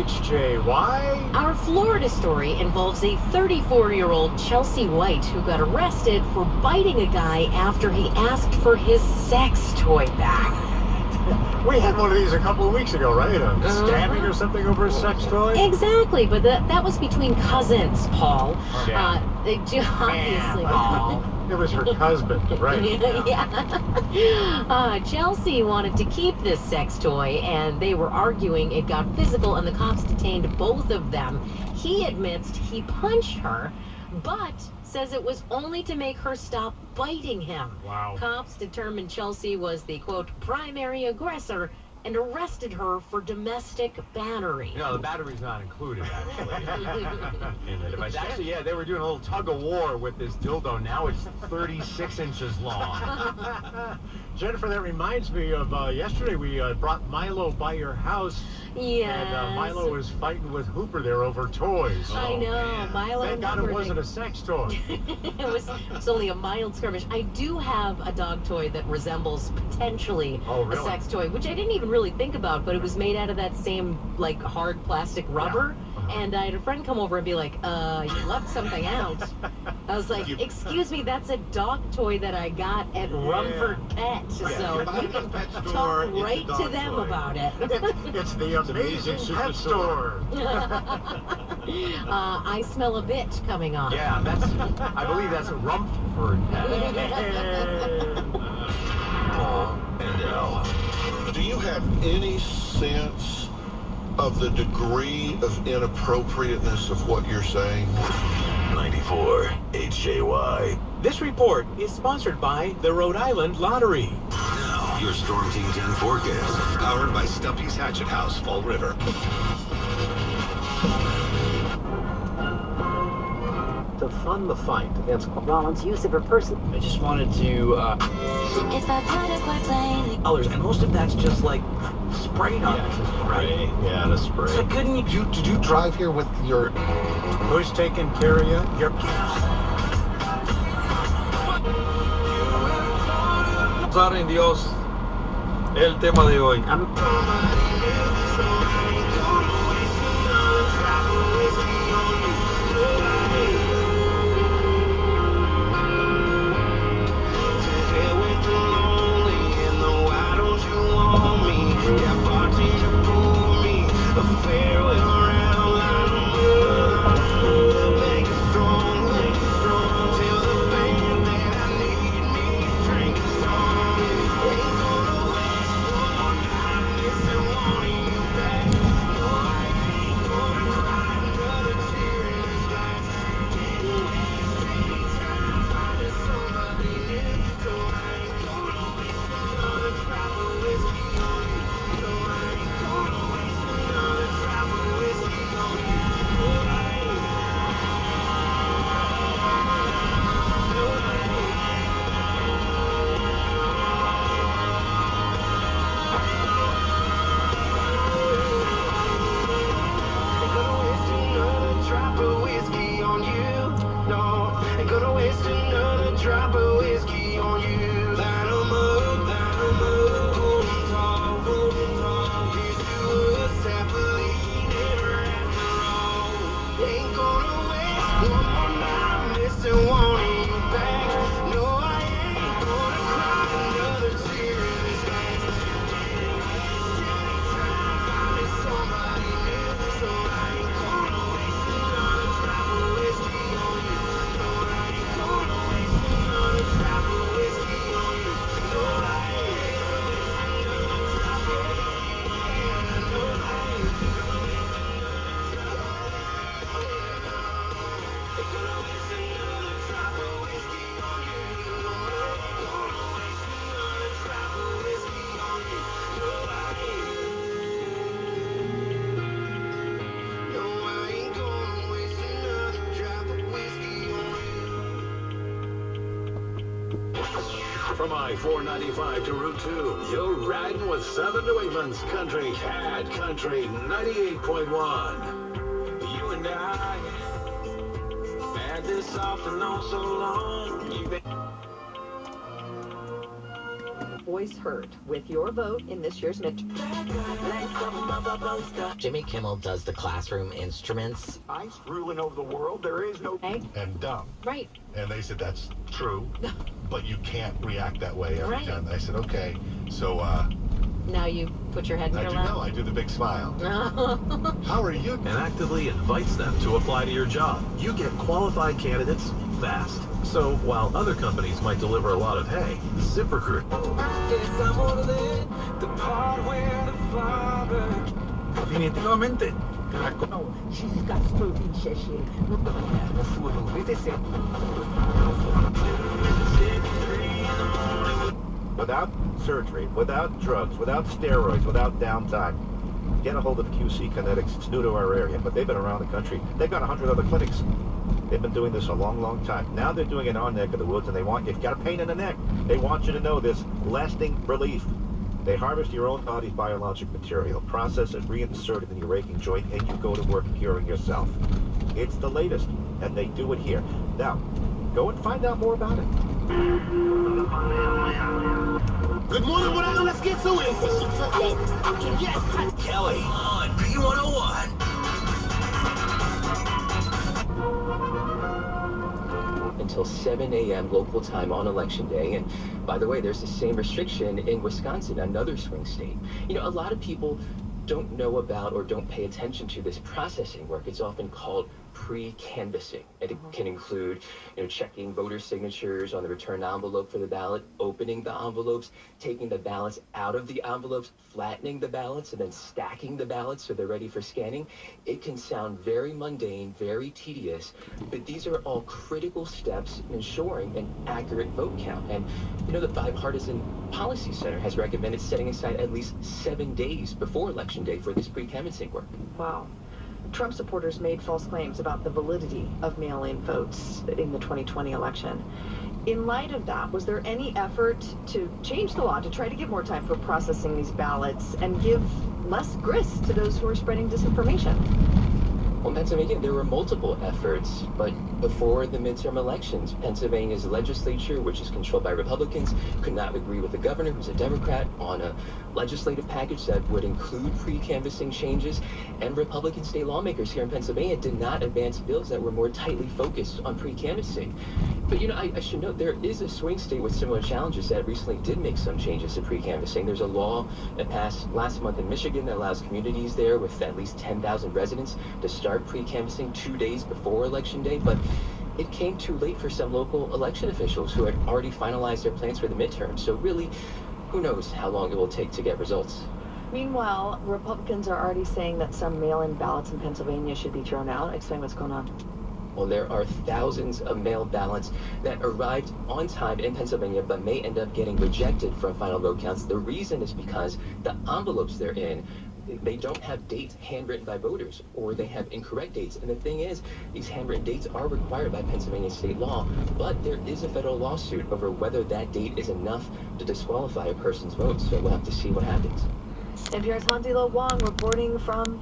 WHJY. Our Florida story involves a 34-year-old Chelsea White who got arrested for biting a guy after he asked for his sex toy back. We had one of these a couple of weeks ago, right? Stabbing or something over a sex toy? Exactly, but that was between cousins, Paul. Yeah. They do obviously. It was her husband, right? Yeah. Chelsea wanted to keep this sex toy, and they were arguing. It got physical, and the cops detained both of them. He admits he punched her, but says it was only to make her stop biting him. Wow. Cops determined Chelsea was the, quote, primary aggressor and arrested her for domestic battery. No, the battery's not included, actually. But actually, yeah, they were doing a little tug of war with this dildo. Now it's 36 inches long. Jennifer, that reminds me of yesterday we brought Milo by your house. Yes. And Milo was fighting with Hooper there over toys. I know. man. Milo Thank and God Hooper, it wasn't a sex toy. it's only a mild skirmish. I do have a dog toy that resembles potentially a sex toy, which I didn't even really think about, but it was made out of that same like hard plastic rubber. Yeah. And I had a friend come over and be like, you left something out. I was like, excuse me, that's a dog toy that I got at Rumford Pet. So you can talk right to them about it. It's the amazing pet store. I smell a bit coming on. Yeah, I believe that's a Rumford Pet. And do you have any sense of the degree of inappropriateness of what you're saying? 94 HJY. This report is sponsored by the Rhode Island Lottery. Now, your Storm Team 10 forecast, powered by Stumpy's Hatchet House, Fall River. To fund the fight against Rollins' use of her person. I just wanted to, If I put it quite plainly, colors, and most of that's just like sprayed on it, right? Yeah, the spray. So couldn't you Did you drive here with your... Who's taking care of you? Your... Usar en Dios el tema de hoy. From I-495 to Route 2, you're riding with 7 New England's Country Cat Country 98.1. You and I had this off and on so long. voice heard with your vote in this year's midterm. Jimmy Kimmel does the classroom instruments. Ice ruling over the world, there is no... And dumb. Right. And they said, that's true, but you can't react that way every Right. time. I said, okay. So, Now you put your head in I your do lap. know. I do the big smile. How are you? And actively invites them to apply to your job. You get qualified candidates fast. So while other companies might deliver a lot of hay, ZipRecruit. Definitivamente. Without surgery, without drugs, without steroids, without downtime. Get a hold of QC Kinetics. It's new to our area, but they've been around the country. They've got 100 other clinics. They've been doing this a long, long time. Now they're doing it in our neck of the woods, and they want, if you've got a pain in the neck, they want you to know this, lasting relief. They harvest your own body's biologic material, process it, reinsert it in your aching joint, and you go to work curing yourself. It's the latest, and they do it here. Now, go and find out more about it. Good morning, Rhode Island. Let's get to it. Yes, Kelly on B101. Until 7 a.m. local time on election day. And by the way, there's the same restriction in Wisconsin, another swing state. You know, a lot of people don't know about or don't pay attention to this processing work. It's often called pre-canvassing. And it can include, checking voter signatures on the return envelope for the ballot, opening the envelopes, taking the ballots out of the envelopes, flattening the ballots, and then stacking the ballots so they're ready for scanning. It can sound very mundane, very tedious, but these are all critical steps in ensuring an accurate vote count. And the Bipartisan Policy Center has recommended setting aside at least 7 days before Election Day for this pre-canvassing work. Wow. Trump supporters made false claims about the validity of mail-in votes in the 2020 election. In light of that, was there any effort to change the law to try to give more time for processing these ballots and give less grist to those who are spreading disinformation? Well, in Pennsylvania, there were multiple efforts, but before the midterm elections, Pennsylvania's legislature, which is controlled by Republicans, could not agree with the governor, who's a Democrat, on a legislative package that would include pre-canvassing changes, and Republican state lawmakers here in Pennsylvania did not advance bills that were more tightly focused on pre-canvassing. But, I should note there is a swing state with similar challenges that recently did make some changes to pre-canvassing. There's a law that passed last month in Michigan that allows communities there with at least 10,000 residents to start pre-canvassing 2 days before Election Day, but it came too late for some local election officials who had already finalized their plans for the midterm. So really, who knows how long it will take to get results. Meanwhile, Republicans are already saying that some mail-in ballots in Pennsylvania should be thrown out. Explain what's going on. Well, there are thousands of mail ballots that arrived on time in Pennsylvania but may end up getting rejected from final vote counts. The reason is because the envelopes they're in, they don't have dates handwritten by voters, or they have incorrect dates. And the thing is, these handwritten dates are required by Pennsylvania state law, but there is a federal lawsuit over whether that date is enough to disqualify a person's vote. So we'll have to see what happens. NPR's Hanzilo Wong reporting from